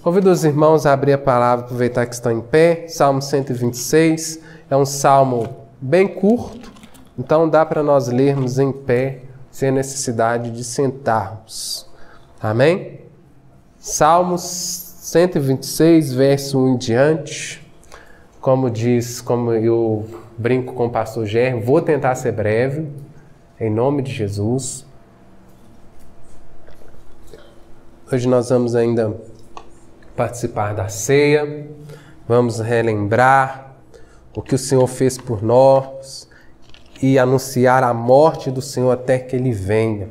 Convido os irmãos a abrir a palavra, aproveitar que estão em pé. Salmo 126 é um salmo bem curto, então dá para nós lermos em pé, sem necessidade de sentarmos. Amém? Salmos 126, verso 1 em diante. Como eu brinco com o pastor Gerro, vou tentar ser breve, em nome de Jesus. Hoje nós vamos ainda participar da ceia, vamos relembrar o que o Senhor fez por nós e anunciar a morte do Senhor até que Ele venha.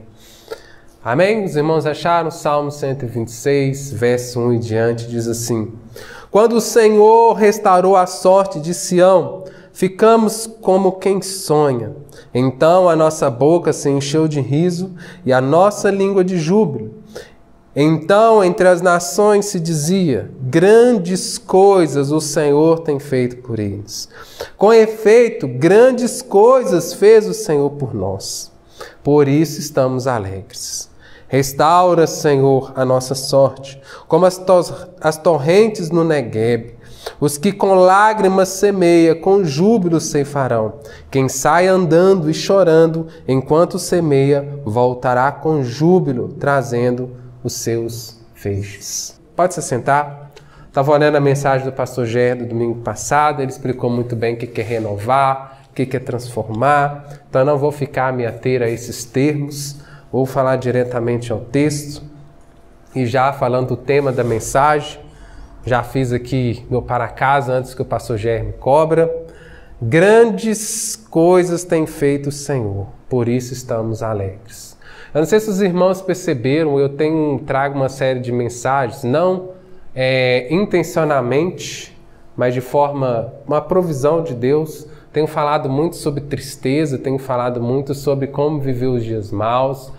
Amém? Os irmãos acharam? Salmo 126, verso 1 e diante, diz assim: Quando o Senhor restaurou a sorte de Sião, ficamos como quem sonha. Então a nossa boca se encheu de riso e a nossa língua de júbilo. Então, entre as nações se dizia: grandes coisas o Senhor tem feito por eles. Com efeito, grandes coisas fez o Senhor por nós. Por isso estamos alegres. Restaura, Senhor, a nossa sorte, como as torrentes no Neguebe. Os que com lágrimas semeia, com júbilo ceifarão. Quem sai andando e chorando, enquanto semeia, voltará com júbilo, trazendo os seus feixes. Pode se sentar. Estava olhando a mensagem do pastor Gerdo do domingo passado, ele explicou muito bem o que é renovar, o que é transformar, então eu não vou ficar me ater a esses termos, vou falar diretamente ao texto. E já falando do tema da mensagem, já fiz aqui meu para casa antes que o pastor Gerdo me cobra. Grandes coisas tem feito o Senhor, por isso estamos alegres. Eu não sei se os irmãos perceberam, eu trago uma série de mensagens, não intencionalmente, mas de forma, uma provisão de Deus. Tenho falado muito sobre tristeza, tenho falado muito sobre como viver os dias maus.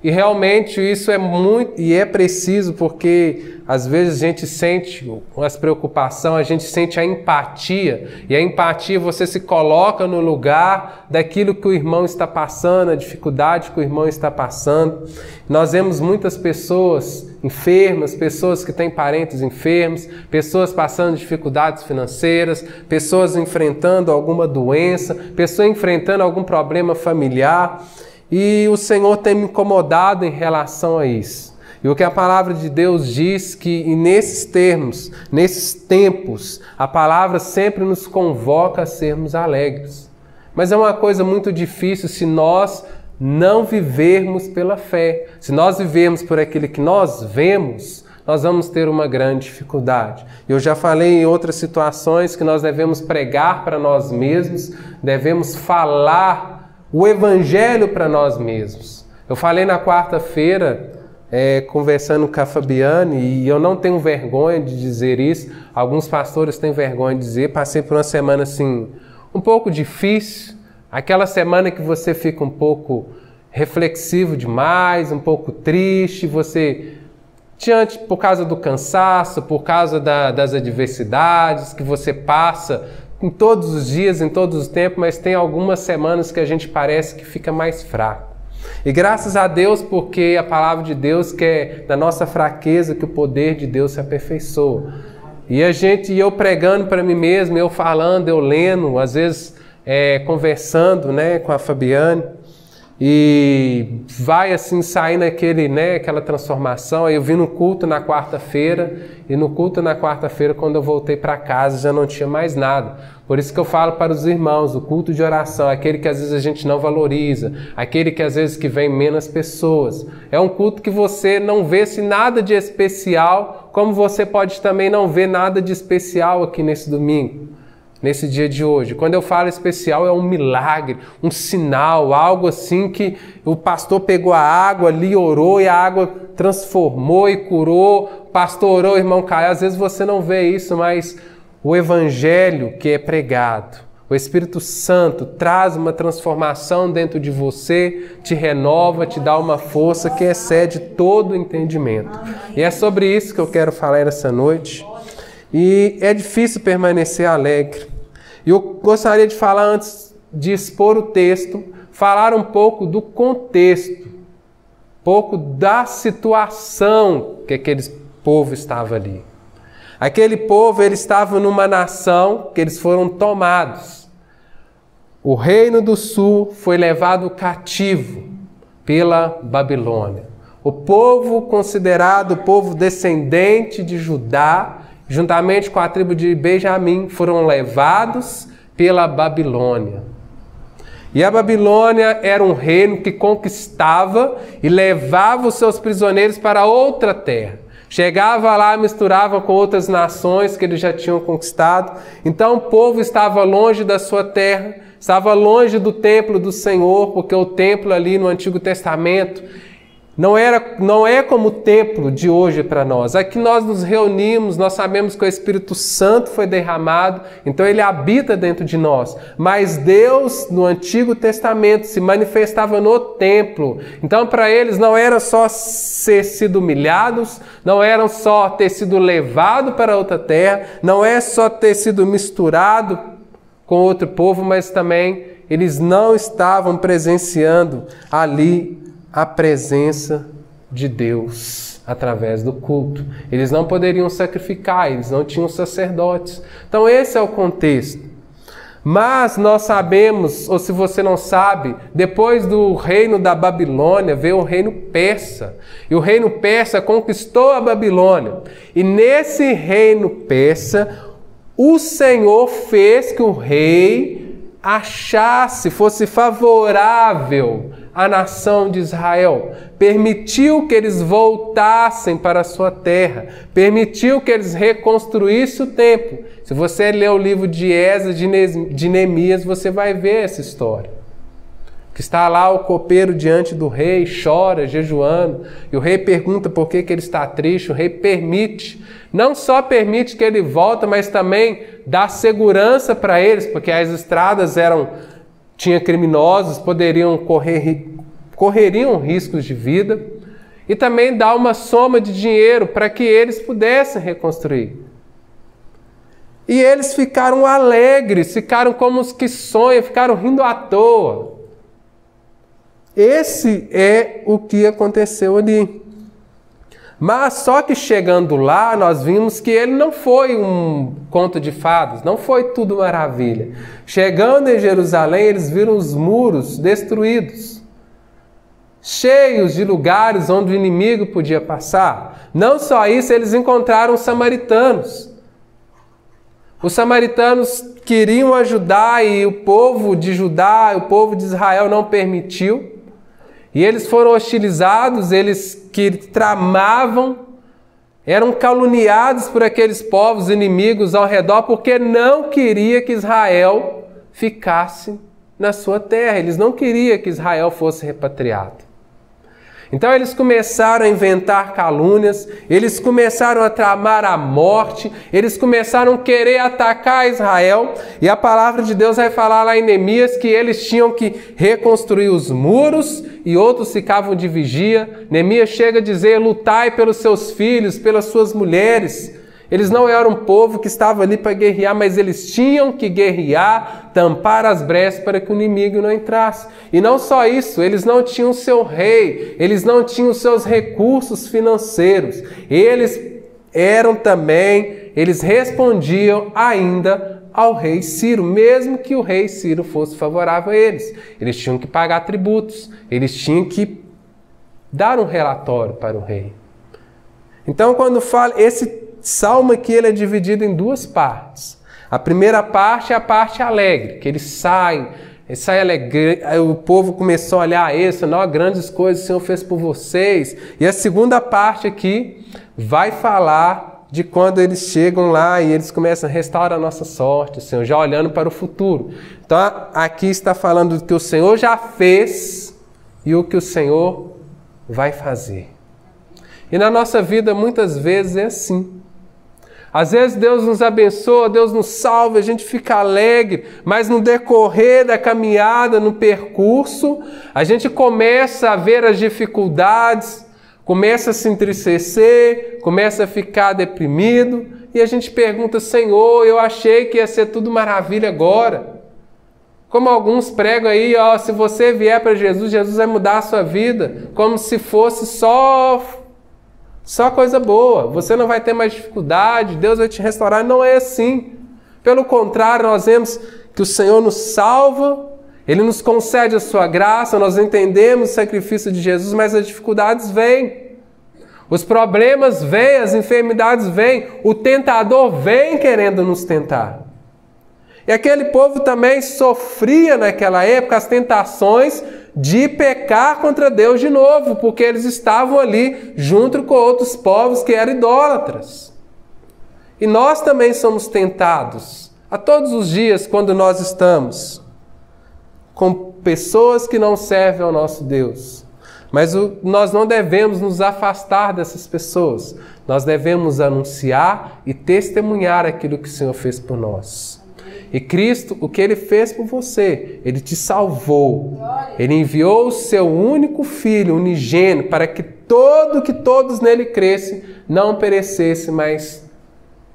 E realmente isso é muito e é preciso, porque às vezes a gente sente as preocupações, a gente sente a empatia, e a empatia você se coloca no lugar daquilo que o irmão está passando, a dificuldade que o irmão está passando. Nós vemos muitas pessoas enfermas, pessoas que têm parentes enfermos, pessoas passando dificuldades financeiras, pessoas enfrentando alguma doença, pessoas enfrentando algum problema familiar. E o Senhor tem me incomodado em relação a isso. E o que a palavra de Deus diz que nesses termos, nesses tempos, a palavra sempre nos convoca a sermos alegres. Mas é uma coisa muito difícil se nós não vivermos pela fé. Se nós vivermos por aquilo que nós vemos, nós vamos ter uma grande dificuldade. Eu já falei em outras situações que nós devemos pregar para nós mesmos, devemos falar o Evangelho para nós mesmos. Eu falei na quarta-feira, conversando com a Fabiane, e eu não tenho vergonha de dizer isso, alguns pastores têm vergonha de dizer, passei por uma semana assim, um pouco difícil, aquela semana que você fica um pouco reflexivo demais, um pouco triste, por causa do cansaço, por causa das adversidades que você passa em todos os dias, em todos os tempos, mas tem algumas semanas que a gente parece que fica mais fraco. E graças a Deus, porque a palavra de Deus que é da nossa fraqueza que o poder de Deus se aperfeiçoa. E eu pregando para mim mesmo, eu falando, eu lendo, às vezes conversando, com a Fabiane, e vai assim saindo aquela transformação. Aí eu vim no culto na quarta-feira, e no culto na quarta-feira, quando eu voltei para casa, já não tinha mais nada. Por isso que eu falo para os irmãos, o culto de oração, aquele que às vezes a gente não valoriza, aquele que às vezes que vem menos pessoas, é um culto que você não vê nada de especial, como você pode também não ver nada de especial aqui nesse domingo, nesse dia de hoje. Quando eu falo especial, é um milagre, um sinal, algo assim que o pastor pegou a água ali, orou e a água transformou e curou, o pastor orou, o irmão caiu. Às vezes você não vê isso, mas o Evangelho que é pregado, o Espírito Santo traz uma transformação dentro de você, te renova, te dá uma força que excede todo o entendimento. E é sobre isso que eu quero falar essa noite. E é difícil permanecer alegre. E eu gostaria de falar, antes de expor o texto, falar um pouco do contexto, um pouco da situação que aquele povo estava ali. Aquele povo, eles estavam numa nação que eles foram tomados. O reino do sul foi levado cativo pela Babilônia. O povo considerado o povo descendente de Judá, juntamente com a tribo de Benjamim, foram levados pela Babilônia. E a Babilônia era um reino que conquistava e levava os seus prisioneiros para outra terra. Chegava lá, misturava com outras nações que eles já tinham conquistado. Então o povo estava longe da sua terra, estava longe do templo do Senhor, porque o templo ali no Antigo Testamento não é como o templo de hoje para nós. Aqui nós nos reunimos, nós sabemos que o Espírito Santo foi derramado, então ele habita dentro de nós. Mas Deus, no Antigo Testamento, se manifestava no templo. Então para eles não era só ter sido humilhados, não era só ter sido levado para outra terra, não é só ter sido misturado com outro povo, mas também eles não estavam presenciando ali a presença de Deus através do culto. Eles não poderiam sacrificar, eles não tinham sacerdotes. Então esse é o contexto. Mas nós sabemos, ou se você não sabe, depois do reino da Babilônia veio o reino persa. E o reino persa conquistou a Babilônia. E nesse reino persa, o Senhor fez que o rei fosse favorável a nação de Israel, permitiu que eles voltassem para a sua terra, permitiu que eles reconstruíssem o templo. Se você ler o livro de Esdras, de Neemias, você vai ver essa história. Que está lá o copeiro diante do rei, chora, jejuando, e o rei pergunta por que ele está triste. O rei permite, não só permite que ele volte, mas também dá segurança para eles, porque as estradas tinha criminosos, correriam riscos de vida, e também dá uma soma de dinheiro para que eles pudessem reconstruir. E eles ficaram alegres, ficaram como os que sonham, ficaram rindo à toa. Esse é o que aconteceu ali. Mas só que chegando lá, nós vimos que ele não foi um conto de fadas, não foi tudo maravilha. Chegando em Jerusalém, eles viram os muros destruídos, cheios de lugares onde o inimigo podia passar. Não só isso, eles encontraram os samaritanos. Os samaritanos queriam ajudar e o povo de Judá, o povo de Israel não permitiu. E eles foram hostilizados, eles que tramavam, eram caluniados por aqueles povos inimigos ao redor, porque não queria que Israel ficasse na sua terra. Eles não queriam que Israel fosse repatriado. Então eles começaram a inventar calúnias, eles começaram a tramar a morte, eles começaram a querer atacar Israel, e a palavra de Deus vai falar lá em Neemias que eles tinham que reconstruir os muros e outros ficavam de vigia. Neemias chega a dizer: lutai pelos seus filhos, pelas suas mulheres. Eles não eram um povo que estava ali para guerrear, mas eles tinham que guerrear, tampar as brechas para que o inimigo não entrasse. E não só isso, eles não tinham seu rei, eles não tinham seus recursos financeiros. Eles respondiam ainda ao rei Ciro, mesmo que o rei Ciro fosse favorável a eles. Eles tinham que pagar tributos, eles tinham que dar um relatório para o rei. Então, quando fala esse Salmo aqui, ele é dividido em duas partes. A primeira parte é a parte alegre, que eles saem alegre, o povo começou a olhar grandes coisas o Senhor fez por vocês. E a segunda parte aqui vai falar de quando eles chegam lá e eles começam a restaurar a nossa sorte, o Senhor, já olhando para o futuro. Então aqui está falando do que o Senhor já fez e o que o Senhor vai fazer. E na nossa vida muitas vezes é assim. Às vezes Deus nos abençoa, Deus nos salva, a gente fica alegre, mas no decorrer da caminhada, no percurso, a gente começa a ver as dificuldades, começa a se entristecer, começa a ficar deprimido, e a gente pergunta: Senhor, eu achei que ia ser tudo maravilha agora. Como alguns pregam aí, se você vier para Jesus, Jesus vai mudar a sua vida, como se fosse só Só coisa boa. Você não vai ter mais dificuldade, Deus vai te restaurar. Não é assim. Pelo contrário, nós vemos que o Senhor nos salva, Ele nos concede a sua graça, nós entendemos o sacrifício de Jesus, mas as dificuldades vêm. Os problemas vêm, as enfermidades vêm, o tentador vem querendo nos tentar. E aquele povo também sofria naquela época as tentações de pecar contra Deus de novo, porque eles estavam ali junto com outros povos que eram idólatras. E nós também somos tentados a todos os dias quando nós estamos com pessoas que não servem ao nosso Deus. Mas nós não devemos nos afastar dessas pessoas. Nós devemos anunciar e testemunhar aquilo que o Senhor fez por nós. E Cristo, o que Ele fez por você, Ele te salvou. Ele enviou o seu único Filho, unigênito, para que todos nele crescem, não perecesse, mas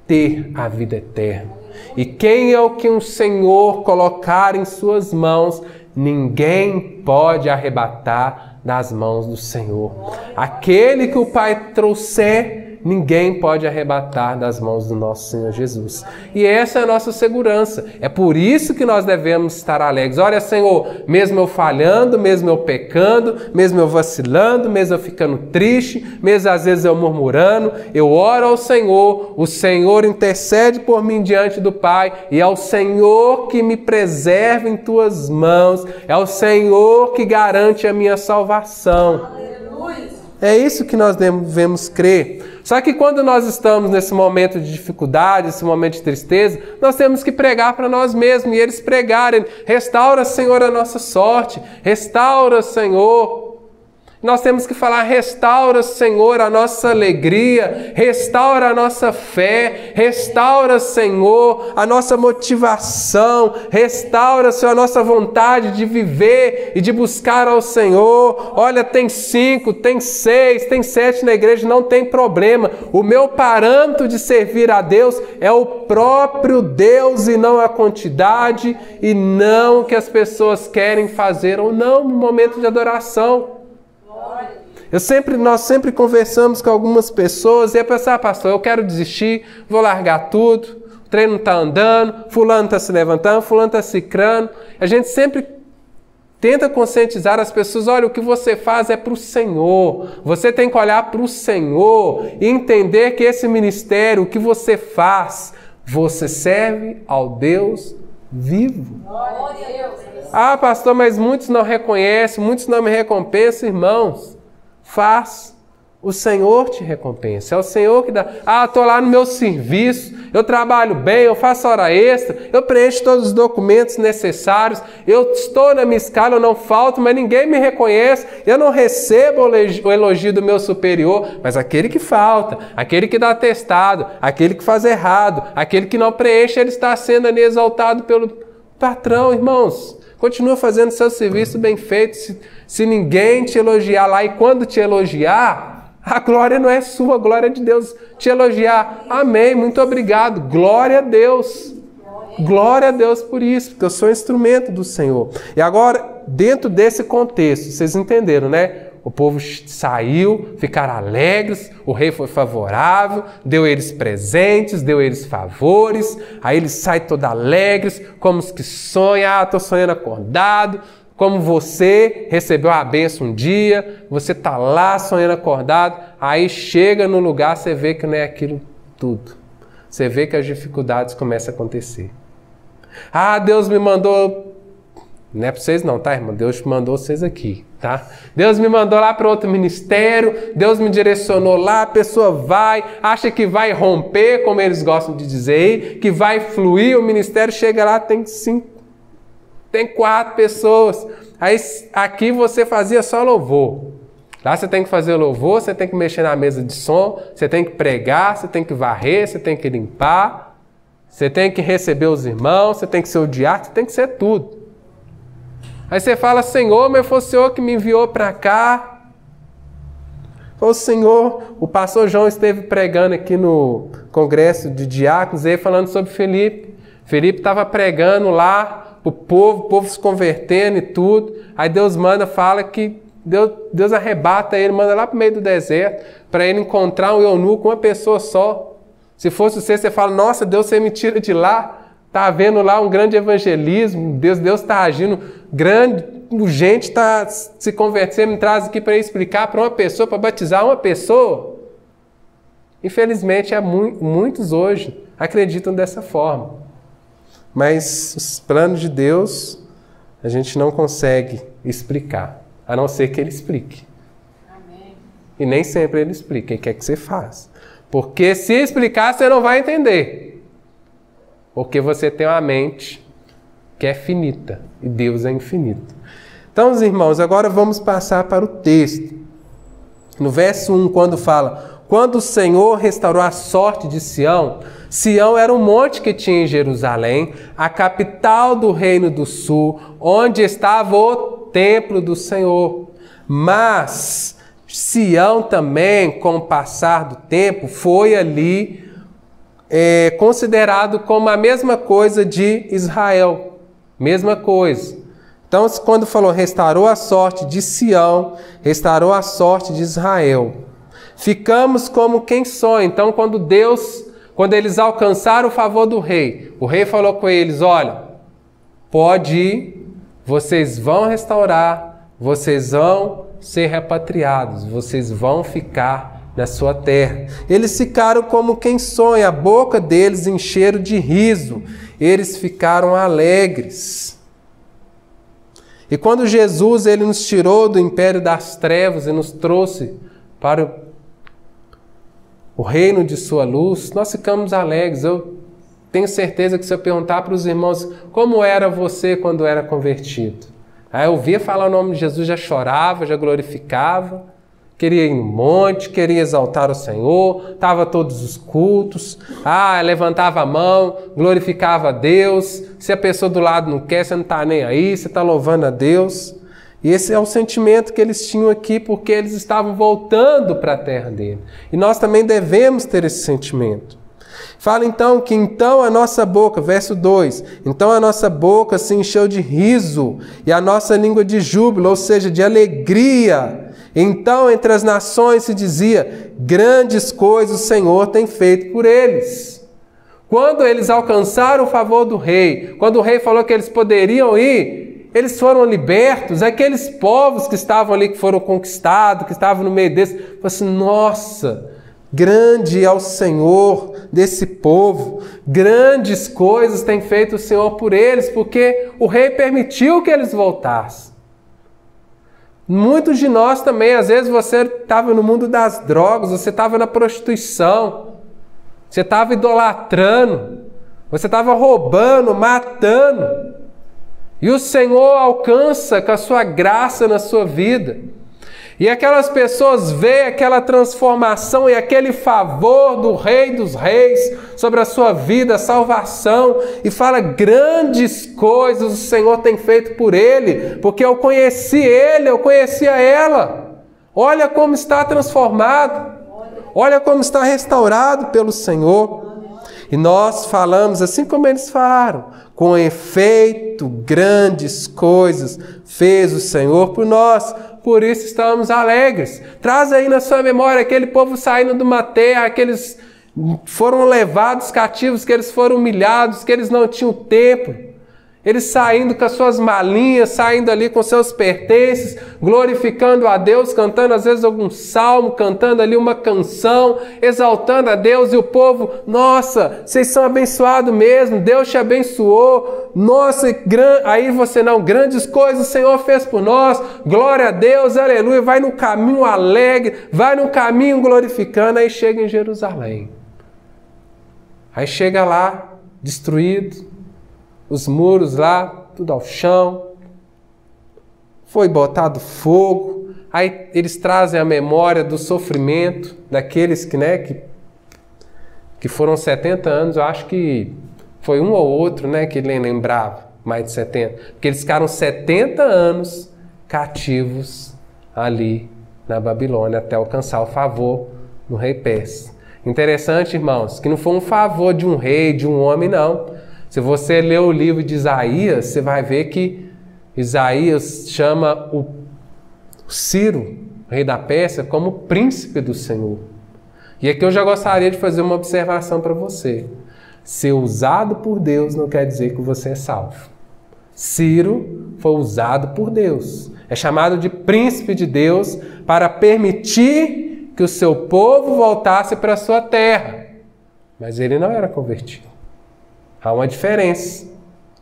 ter a vida eterna. E quem é o que o Senhor colocar em suas mãos, ninguém pode arrebatar das mãos do Senhor. Aquele que o Pai trouxer, ninguém pode arrebatar das mãos do nosso Senhor Jesus. E essa é a nossa segurança. É por isso que nós devemos estar alegres. Olha, Senhor, mesmo eu falhando, mesmo eu pecando, mesmo eu vacilando, mesmo eu ficando triste, mesmo às vezes eu murmurando, eu oro ao Senhor, o Senhor intercede por mim diante do Pai, e é o Senhor que me preserva em tuas mãos, é o Senhor que garante a minha salvação. É isso que nós devemos crer. Só que quando nós estamos nesse momento de dificuldade, esse momento de tristeza, nós temos que pregar para nós mesmos, e eles pregarem: restaura, Senhor, a nossa sorte, restaura, Senhor. Nós temos que falar: restaura, Senhor, a nossa alegria, restaura a nossa fé, restaura, Senhor, a nossa motivação, restaura, Senhor, a nossa vontade de viver e de buscar ao Senhor. Olha, tem 5, tem 6, tem 7 na igreja, não tem problema. O meu parâmetro de servir a Deus é o próprio Deus e não a quantidade e não o que as pessoas querem fazer ou não no momento de adoração. Nós sempre conversamos com algumas pessoas e a pessoa: pastor, eu quero desistir, vou largar tudo, o trem não está andando, fulano está se levantando, fulano está cicrando. A gente sempre tenta conscientizar as pessoas: olha, o que você faz é para o Senhor, você tem que olhar para o Senhor e entender que esse ministério, o que você faz, você serve ao Deus vivo. Glória a Deus. Ah, pastor, mas muitos não reconhecem, muitos não me recompensam. Irmãos, faz, o Senhor te recompensa, é o Senhor que dá. Ah, estou lá no meu serviço, eu trabalho bem, eu faço hora extra, eu preencho todos os documentos necessários, eu estou na minha escala, eu não falto, mas ninguém me reconhece, eu não recebo o elogio do meu superior. Mas aquele que falta, aquele que dá atestado, aquele que faz errado, aquele que não preenche, ele está sendo ali exaltado pelo patrão. Irmãos, continua fazendo seu serviço bem feito. Se ninguém te elogiar lá, e quando te elogiar, a glória não é sua, a glória é de Deus. Te elogiar, amém, muito obrigado, glória a Deus. Glória a Deus por isso, porque eu sou instrumento do Senhor. E agora, dentro desse contexto, vocês entenderam, né? O povo saiu, ficaram alegres, o rei foi favorável, deu eles presentes, deu eles favores, aí eles saem todos alegres, como os que sonham: estou sonhando acordado, como você recebeu a bênção um dia, você está lá sonhando acordado, aí chega no lugar, você vê que não é aquilo tudo. Você vê que as dificuldades começam a acontecer. Ah, Deus me mandou... Não é para vocês não, tá, irmão? Deus mandou vocês aqui, tá? Deus me mandou lá para outro ministério, Deus me direcionou lá, a pessoa vai, acha que vai romper, como eles gostam de dizer, que vai fluir, o ministério chega lá, tem 5, tem 4 pessoas. Aí aqui você fazia só louvor. Lá você tem que fazer louvor, você tem que mexer na mesa de som, você tem que pregar, você tem que varrer, você tem que limpar, você tem que receber os irmãos, você tem que ser o diácono, você tem que ser tudo. Aí você fala: Senhor, mas foi o Senhor que me enviou para cá. Foi o Senhor. O pastor João esteve pregando aqui no congresso de diáconos, aí falando sobre Felipe. Felipe estava pregando lá para o povo se convertendo e tudo. Aí Deus fala que Deus arrebata ele, manda lá para o meio do deserto, para ele encontrar um eunuco, uma pessoa só. Se fosse você fala, nossa, Deus, você me tira de lá, está havendo lá um grande evangelismo, Deus está agindo, gente está se convertendo, me traz aqui para explicar para uma pessoa, para batizar uma pessoa. Infelizmente, muitos hoje acreditam dessa forma. Mas os planos de Deus, a gente não consegue explicar, a não ser que Ele explique. Amém. E nem sempre Ele explica, Ele quer que você faça. Porque se explicar, você não vai entender. Porque você tem uma mente que é finita, e Deus é infinito. Então, os irmãos, agora vamos passar para o texto. No verso 1, quando fala, quando o Senhor restaurou a sorte de Sião, Sião era um monte que tinha em Jerusalém, a capital do reino do sul, onde estava o templo do Senhor. Mas Sião também, com o passar do tempo, foi ali considerado como a mesma coisa de Israel. Mesma coisa. Então, quando falou restaurou a sorte de Sião, restaurou a sorte de Israel. Ficamos como quem sonha. Então, quando eles alcançaram o favor do rei, o rei falou com eles, olha, pode ir, vocês vão restaurar, vocês vão ser repatriados, vocês vão ficar na sua terra. Eles ficaram como quem sonha, a boca deles encheram de riso, eles ficaram alegres. E quando Jesus ele nos tirou do império das trevas e nos trouxe para o reino de sua luz, nós ficamos alegres. Eu tenho certeza que se eu perguntar para os irmãos como era você quando era convertido, aí eu ouvia falar o nome de Jesus, já chorava, já glorificava, queria ir no monte, queria exaltar o Senhor, estava todos os cultos, levantava a mão, glorificava a Deus. Se a pessoa do lado não quer, você não está nem aí, você está louvando a Deus. E esse é o sentimento que eles tinham aqui, porque eles estavam voltando para a terra dele. E nós também devemos ter esse sentimento. Fala então que então a nossa boca, verso 2, então a nossa boca se encheu de riso e a nossa língua de júbilo, ou seja, de alegria. Então entre as nações se dizia, grandes coisas o Senhor tem feito por eles. Quando eles alcançaram o favor do rei, quando o rei falou que eles poderiam ir, eles foram libertos, aqueles povos que estavam ali, que foram conquistados, que estavam no meio deles, falaram assim, nossa, grande é o Senhor desse povo, grandes coisas tem feito o Senhor por eles, porque o rei permitiu que eles voltassem. Muitos de nós também, às vezes você estava no mundo das drogas, você estava na prostituição, você estava idolatrando, você estava roubando, matando, e o Senhor alcança com a sua graça na sua vida. E aquelas pessoas veem aquela transformação e aquele favor do Rei dos Reis sobre a sua vida, a salvação, e fala, grandes coisas o Senhor tem feito por ele, porque eu conheci ele, eu conhecia ela. Olha como está transformado, olha como está restaurado pelo Senhor. E nós falamos, assim como eles falaram, com efeito, grandes coisas fez o Senhor por nós, por isso estamos alegres. Traz aí na sua memória aquele povo saindo de uma terra, que eles foram levados cativos, que eles foram humilhados, que eles não tinham templo. Eles saindo com as suas malinhas, saindo ali com seus pertences, glorificando a Deus, cantando às vezes algum salmo, cantando ali uma canção, exaltando a Deus, e o povo, nossa, vocês são abençoados mesmo, Deus te abençoou, nossa, aí você não, grandes coisas o Senhor fez por nós, glória a Deus, aleluia, vai no caminho alegre, vai no caminho glorificando, aí chega em Jerusalém. Aí chega lá, destruído, os muros lá, tudo ao chão, foi botado fogo, aí eles trazem a memória do sofrimento daqueles que foram 70 anos, eu acho que foi um ou outro, que ele lembrava, mais de 70, porque eles ficaram 70 anos cativos ali na Babilônia, até alcançar o favor do rei Pérsia. Interessante, irmãos, que não foi um favor de um rei, de um homem, não. Se você ler o livro de Isaías, você vai ver que Isaías chama o Ciro, rei da Pérsia, como príncipe do Senhor. E aqui eu já gostaria de fazer uma observação para você. Ser usado por Deus não quer dizer que você é salvo. Ciro foi usado por Deus. É chamado de príncipe de Deus para permitir que o seu povo voltasse para a sua terra. Mas ele não era convertido. Há uma diferença,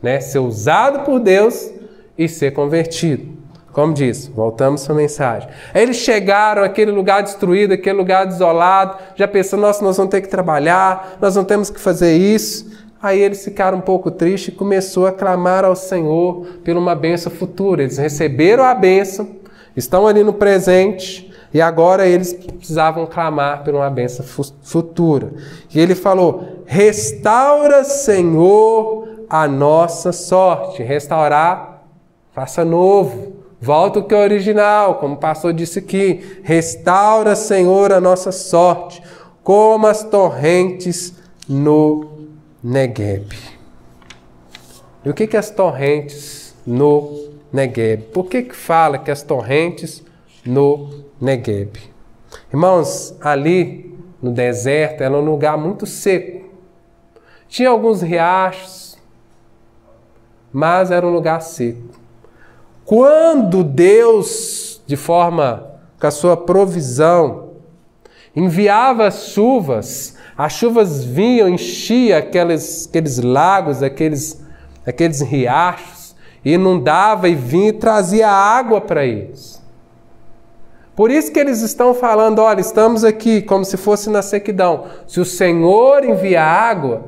né? Ser usado por Deus e ser convertido. Como diz, voltamos para a mensagem. Aí eles chegaram àquele lugar destruído, aquele lugar desolado, já pensando, nossa, nós vamos ter que trabalhar, nós não temos que fazer isso. Aí eles ficaram um pouco tristes e começou a clamar ao Senhor por uma bênção futura. Eles receberam a bênção, estão ali no presente, e agora eles precisavam clamar por uma bênção futura. E ele falou, restaura, Senhor, a nossa sorte. Restaurar, faça novo. Volta o que é original, como o pastor disse aqui. Restaura, Senhor, a nossa sorte, como as torrentes no Negueb. E o que as torrentes no Negueb? Por que fala que as torrentes no Negueb? Irmãos, ali no deserto era um lugar muito seco. Tinha alguns riachos, mas era um lugar seco. Quando Deus, com a sua provisão, enviava as chuvas vinham, enchiam aqueles lagos, aqueles riachos, e inundava e vinha e trazia água para eles. Por isso que eles estão falando, olha, estamos aqui como se fosse na sequidão. Se o Senhor enviar água,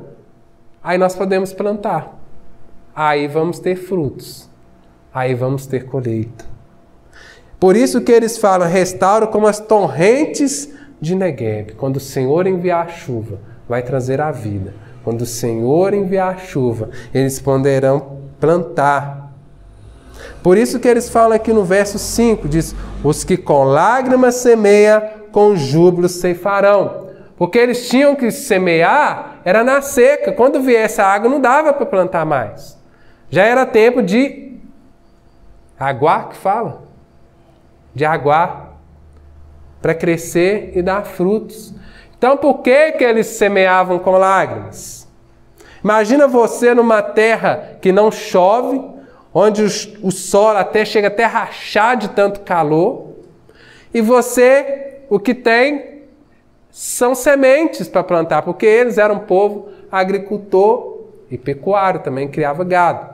aí nós podemos plantar. Aí vamos ter frutos. Aí vamos ter colheita. Por isso que eles falam, restaura como as torrentes de Negueb. Quando o Senhor enviar a chuva, vai trazer a vida. Quando o Senhor enviar a chuva, eles poderão plantar. Por isso que eles falam aqui no verso 5, diz, os que com lágrimas semeiam, com júbilo ceifarão. Porque eles tinham que semear, era na seca. Quando viesse a água, não dava para plantar mais. Já era tempo de aguar, que fala? De aguar, para crescer e dar frutos. Então, por que eles semeavam com lágrimas? Imagina você numa terra que não chove, onde o sol chega até a rachar de tanto calor, e você, o que tem, são sementes para plantar, porque eles eram um povo agricultor e pecuário, também criava gado.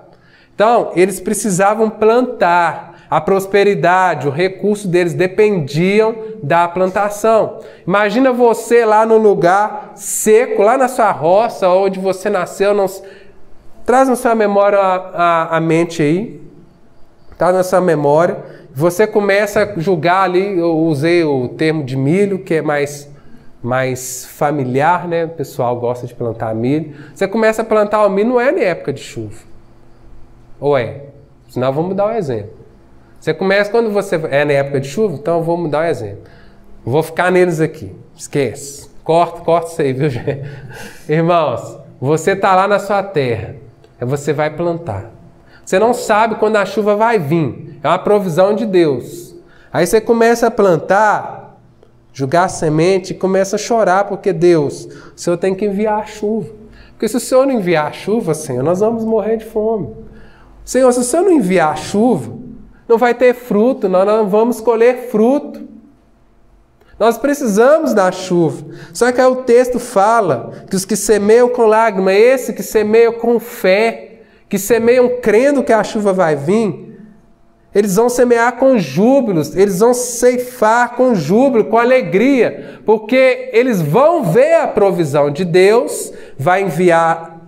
Então, eles precisavam plantar. A prosperidade, o recurso deles dependiam da plantação. Imagina você lá no lugar seco, lá na sua roça, onde você nasceu. Traz na sua memória a mente aí. Traz na sua memória. Você começa a julgar ali, eu usei o termo de milho, que é mais familiar, né? O pessoal gosta de plantar milho. Você começa a plantar o milho, não é na época de chuva. Ou é? Senão vamos dar um exemplo. Você começa quando você... É na época de chuva? Então eu vou mudar o exemplo. Vou ficar neles aqui. Esquece. Corta isso aí, viu, gente? Irmãos, você está lá na sua terra. Aí você vai plantar. Você não sabe quando a chuva vai vir. É uma provisão de Deus. Aí você começa a plantar, jogar a semente e começa a chorar, porque Deus, o Senhor tem que enviar a chuva. Porque se o Senhor não enviar a chuva, Senhor, nós vamos morrer de fome. Senhor, se o Senhor não enviar a chuva, não vai ter fruto, nós não vamos colher fruto. Nós precisamos da chuva. Só que aí o texto fala que os que semeiam com lágrima, esse que semeiam com fé, que semeiam crendo que a chuva vai vir, eles vão semear com júbilos, eles vão ceifar com júbilo, com alegria, porque eles vão ver a provisão de Deus, vai enviar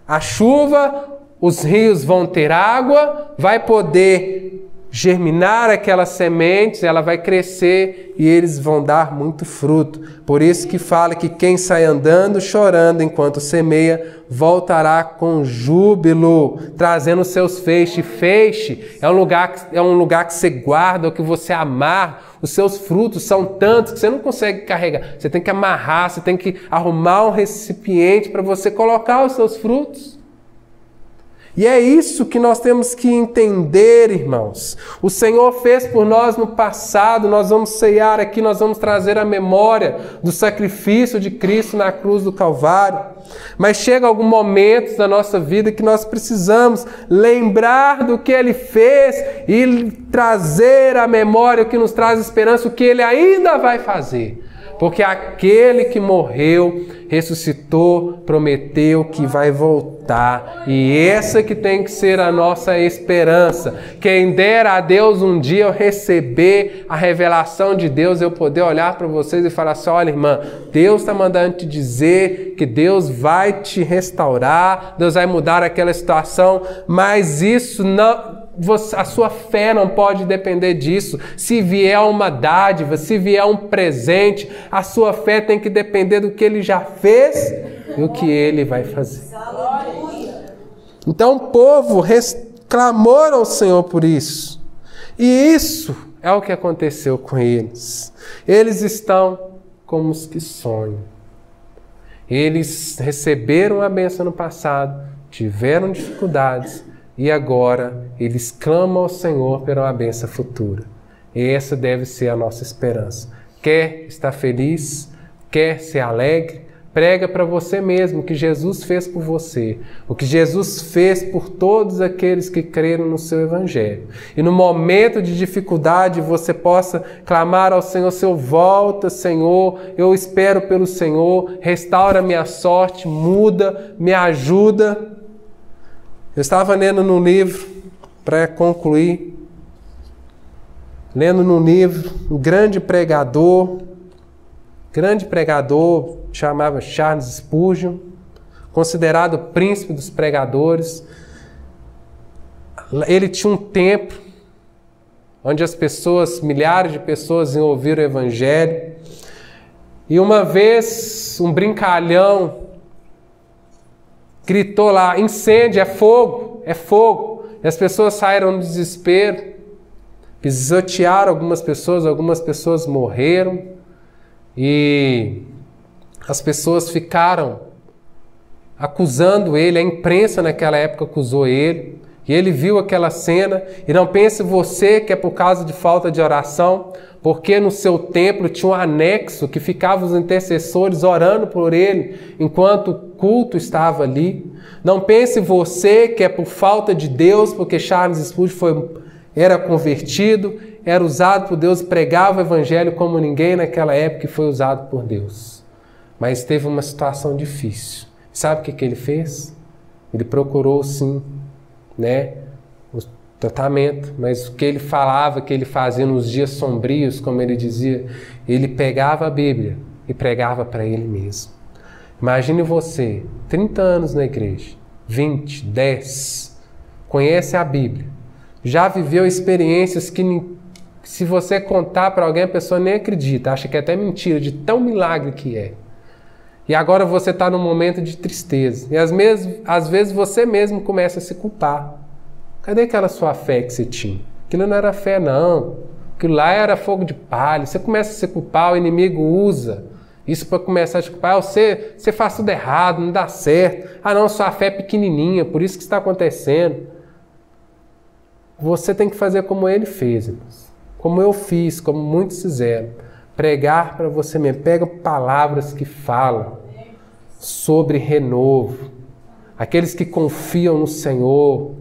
a chuva, os rios vão ter água, vai poder germinar aquelas sementes, ela vai crescer e eles vão dar muito fruto. Por isso que fala que quem sai andando, chorando enquanto semeia, voltará com júbilo, trazendo seus feixes. Feixe é um lugar que você guarda, que você amarra. Os seus frutos são tantos que você não consegue carregar. Você tem que amarrar, você tem que arrumar um recipiente para você colocar os seus frutos. E é isso que nós temos que entender, irmãos. O Senhor fez por nós no passado, nós vamos ceiar aqui, nós vamos trazer a memória do sacrifício de Cristo na cruz do Calvário. Mas chega algum momento da nossa vida que nós precisamos lembrar do que Ele fez e trazer à memória o que nos traz esperança, o que Ele ainda vai fazer. Porque aquele que morreu, ressuscitou, prometeu que vai voltar. E essa que tem que ser a nossa esperança. Quem dera a Deus um dia eu receber a revelação de Deus, eu poder olhar para vocês e falar assim, olha irmã, Deus está mandando te dizer que Deus vai te restaurar, Deus vai mudar aquela situação, mas isso não... a sua fé não pode depender disso. Se vier uma dádiva, se vier um presente, a sua fé tem que depender do que Ele já fez e o que Ele vai fazer. Então o povo clamou ao Senhor por isso. E isso é o que aconteceu com eles. Eles estão como os que sonham. Eles receberam a bênção no passado, tiveram dificuldades, e agora eles clamam ao Senhor pela bênção futura. E essa deve ser a nossa esperança. Quer estar feliz? Quer ser alegre? Prega para você mesmo o que Jesus fez por você. O que Jesus fez por todos aqueles que creram no seu Evangelho. E no momento de dificuldade você possa clamar ao Senhor, Senhor, volta, Senhor, eu espero pelo Senhor, restaura minha sorte, muda, me ajuda. Eu estava lendo num livro, para concluir, lendo num livro, um grande pregador, chamava Charles Spurgeon, considerado o príncipe dos pregadores. Ele tinha um templo, onde as pessoas, milhares de pessoas iam ouvir o Evangelho. E uma vez, um brincalhão gritou lá, incêndio, é fogo, é fogo. E as pessoas saíram no desespero, pisotearam algumas pessoas morreram. E as pessoas ficaram acusando ele, a imprensa naquela época acusou ele. E ele viu aquela cena, e não pense você que é por causa de falta de oração, porque no seu templo tinha um anexo que ficavam os intercessores orando por ele enquanto o culto estava ali. Não pense você que é por falta de Deus, porque Charles Spurgeon era convertido, era usado por Deus, pregava o Evangelho como ninguém naquela época e foi usado por Deus. Mas teve uma situação difícil. Sabe o que ele fez? Ele procurou sim, o tratamento, mas o que ele falava, que ele fazia nos dias sombrios, como ele dizia, ele pegava a Bíblia e pregava para ele mesmo. Imagine você, 30 anos na igreja, 20, 10, conhece a Bíblia, já viveu experiências que se você contar para alguém, a pessoa nem acredita, acha que é até mentira, de tão milagre que é. E agora você está num momento de tristeza. E às vezes você mesmo começa a se culpar. Cadê aquela sua fé que você tinha? Aquilo não era fé, não. Aquilo lá era fogo de palha. Você começa a se culpar, o inimigo usa isso para começar a te culpar. Você faz tudo errado, não dá certo. Ah não, sua fé é pequenininha, por isso que está acontecendo. Você tem que fazer como ele fez, irmãos. Como eu fiz, como muitos fizeram. Pregar para você mesmo. Pega palavras que falam sobre renovo. Aqueles que confiam no Senhor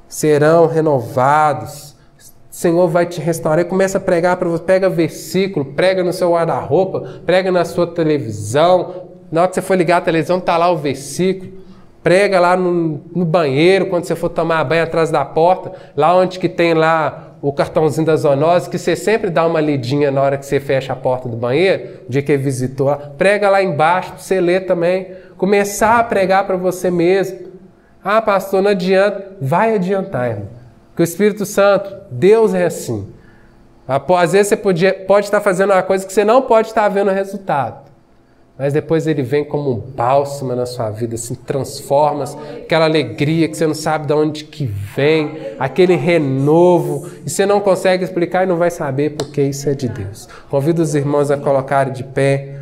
serão renovados. O Senhor vai te restaurar. Começa a pregar para você. Pega versículo, prega no seu guarda-roupa, prega na sua televisão. Na hora que você for ligar a televisão, está lá o versículo. Prega lá no banheiro, quando você for tomar banho atrás da porta, lá onde que tem lá o cartãozinho da zoonose, que você sempre dá uma lidinha na hora que você fecha a porta do banheiro, o dia que ele visitou lá, prega lá embaixo, para você ler também, começar a pregar para você mesmo. Ah, pastor, não adianta. Vai adiantar, irmão. Porque o Espírito Santo, Deus é assim. Às vezes você pode estar fazendo uma coisa que você não pode estar vendo o resultado. Mas depois ele vem como um bálsamo na sua vida, assim, transforma aquela alegria que você não sabe de onde que vem, aquele renovo, e você não consegue explicar e não vai saber porque isso é de Deus. Convido os irmãos a colocarem de pé.